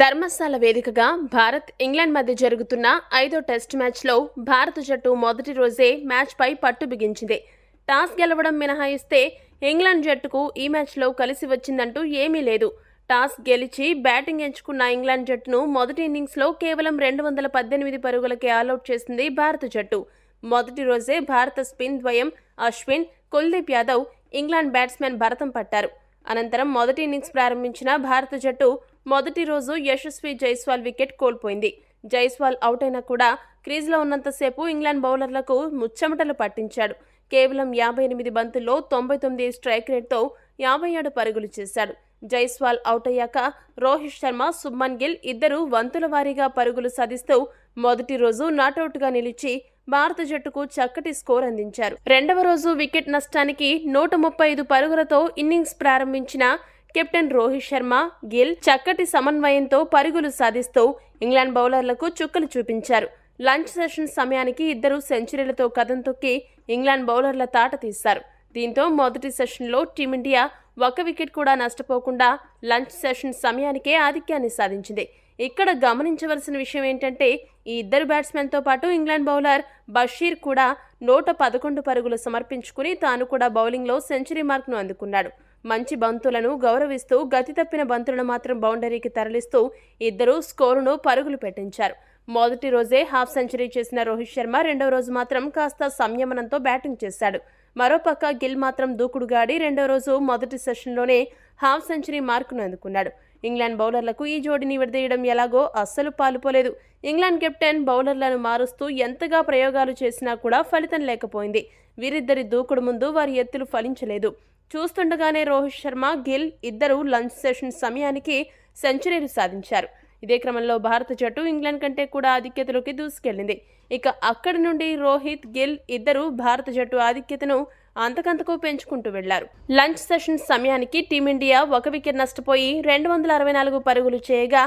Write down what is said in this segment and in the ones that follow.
ధర్మశాల వేదికగా భారత్ ఇంగ్లాండ్ మధ్య జరుగుతున్న 5వ టెస్ట్ మ్యాచ్లో భారత జట్టు మొదటి రోజే మ్యాచ్పై పట్టు బిగించింది. టాస్ గెలవడం మినహాయిస్తే ఇంగ్లాండ్ జట్టుకు ఈ మ్యాచ్లో కలిసి వచ్చిందంటూ ఏమీ లేదు. టాస్ గెలిచి బ్యాటింగ్ ఎంచుకున్న ఇంగ్లాండ్ జట్టును మొదటి ఇన్నింగ్స్లో కేవలం 218 పరుగులకే ఆలౌట్ చేసింది భారత జట్టు. మొదటి రోజే భారత స్పిన్ ద్వయం అశ్విన్, కుల్దీప్ యాదవ్ ఇంగ్లాండ్ బ్యాట్స్మెన్ భరతం పట్టారు. అనంతరం మొదటి ఇన్నింగ్స్ ప్రారంభించిన భారత జట్టు మొదటి రోజు యశస్వి జైస్వాల్ వికెట్ కోల్పోయింది. జైస్వాల్ అవుట్ అయినా కూడా క్రీజ్లో ఉన్నంతసేపు ఇంగ్లాండ్ బౌలర్లకు ముచ్చెమటలు పట్టించాడు. కేవలం 58 బంతుల్లో 99 స్ట్రైక్ రేట్తో 57 పరుగులు చేశాడు. జైస్వాల్ అవుట్ అయ్యాక రోహిత్ శర్మ, శుభ్మన్ గిల్ ఇద్దరు వంతుల వారీగా పరుగులు సాధిస్తూ మొదటి రోజు నాటౌట్గా నిలిచి భారత జట్టుకు చక్కటి స్కోర్ అందించారు. రెండవ రోజు వికెట్ నష్టానికి 135 పరుగులతో ఇన్నింగ్స్ ప్రారంభించిన కెప్టెన్ రోహిత్ శర్మ, గిల్ చక్కటి సమన్వయంతో పరుగులు సాధిస్తూ ఇంగ్లాండ్ బౌలర్లకు చుక్కలు చూపించారు. లంచ్ సెషన్ సమయానికి ఇద్దరు సెంచరీలతో కదం తొక్కి ఇంగ్లాండ్ బౌలర్ల తాట తీశారు. దీంతో మొదటి సెషన్లో టీమిండియా ఒక్క వికెట్ కూడా నష్టపోకుండా లంచ్ సెషన్ సమయానికే ఆధిక్యాన్ని సాధించింది. ఇక్కడ గమనించవలసిన విషయం ఏంటంటే ఈ ఇద్దరు బ్యాట్స్మెన్తో పాటు ఇంగ్లాండ్ బౌలర్ బషీర్ కూడా 111 పరుగులు సమర్పించుకుని తాను కూడా బౌలింగ్లో సెంచరీ మార్క్ను అందుకున్నాడు. మంచి బంతులను గౌరవిస్తూ గతి తప్పిన బంతులను మాత్రం బౌండరీకి తరలిస్తూ ఇద్దరు స్కోరును పరుగులు పెట్టించారు. మొదటి రోజే హాఫ్ సెంచరీ చేసిన రోహిత్ శర్మ రెండవ రోజు మాత్రం కాస్త సంయమనంతో బ్యాటింగ్ చేశాడు. మరోపక్క గిల్ మాత్రం దూకుడుగాడి రెండవ రోజు మొదటి సెషన్లోనే హాఫ్ సెంచరీ మార్కును అందుకున్నాడు. ఇంగ్లాండ్ బౌలర్లకు ఈ జోడిని విడదీయడం ఎలాగో అస్సలు పాలుపోలేదు. ఇంగ్లాండ్ కెప్టెన్ బౌలర్లను మారుస్తూ ఎంతగా ప్రయోగాలు చేసినా కూడా ఫలితం లేకపోయింది. వీరిద్దరి దూకుడు ముందు వారి ఎత్తులు ఫలించలేదు. చూస్తుండగానే రోహిత్ శర్మ, గిల్ ఇద్దరు లంచ్ సెషన్ సమయానికి సెంచరీలు సాధించారు. ఇదే క్రమంలో భారత జట్టు ఇంగ్లాండ్ కంటే కూడా ఆధిక్యతలోకి దూసుకెళ్లింది. ఇక అక్కడి నుండి రోహిత్, గిల్ ఇద్దరు భారత జట్టు ఆధిక్యతను అంతకంతకు పెంచుకుంటూ వెళ్లారు. లంచ్ సెషన్ సమయానికి టీమిండియా ఒక వికెట్ నష్టపోయి 264 పరుగులు చేయగా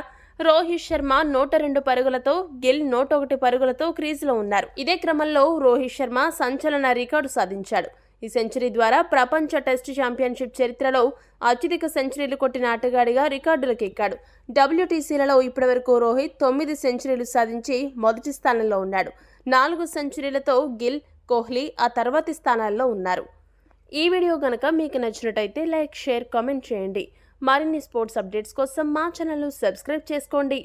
రోహిత్ శర్మ 102 పరుగులతో, గిల్ 101 పరుగులతో క్రీజులో ఉన్నారు. ఇదే క్రమంలో రోహిత్ శర్మ సంచలన రికార్డు సాధించాడు. ఈ సెంచరీ ద్వారా ప్రపంచ టెస్ట్ ఛాంపియన్షిప్ చరిత్రలో అత్యధిక సెంచరీలు కొట్టిన ఆటగాడిగా రికార్డులకు ఎక్కాడు. WTCలలో ఇప్పటివరకు రోహిత్ 9 సెంచరీలు సాధించి మొదటి స్థానంలో ఉన్నాడు. 4 సెంచరీలతో గిల్, కోహ్లీ ఆ తర్వాతి స్థానాల్లో ఉన్నారు. ఈ వీడియో కనుక మీకు నచ్చినట్టయితే లైక్, షేర్, కామెంట్ చేయండి. మరిన్ని స్పోర్ట్స్ అప్డేట్స్ కోసం మా ఛానల్ను సబ్స్క్రైబ్ చేసుకోండి.